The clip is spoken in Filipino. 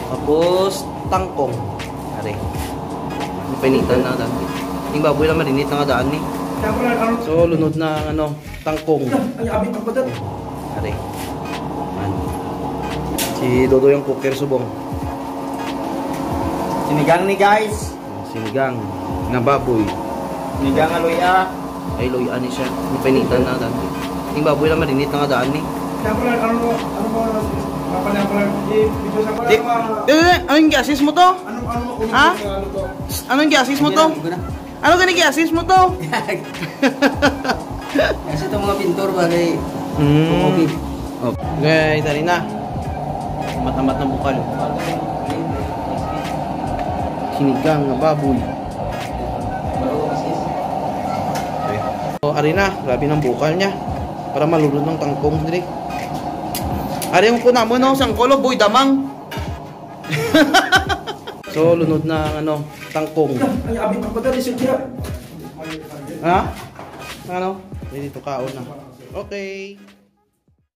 Tapos tangkong. Are. Pinitan na daan. Yung baboy na marinit na nga daan ni. So lunod na ano, tangkong. Ay, abit ang badat. Are. Man. Si Dodo yung cooker subong. Sinigang ni guys. Sinigang na baboy. Sinigang nga luya. Ay loy ani siya. Yung pinitan na daan. Yung baboy na marinit na nga daan ni. Ano mo Anong gasis mo to? Ha? Anong gasis mo to? Ano gani gasis mo to? Kasi itong mga pintor bagay. Okay, tari na. Matamat ng bukal. Sinigang na baboy. Okay. So, ari na, grabe ng bukal niya. Para malulod ng tangkong diri. Ari yung kuna mo no, sangkolo boy damang. So lunod na ano, tangkong. Ay, abit ang badat siya. Ha? Ano? Dito kaon na. Okay.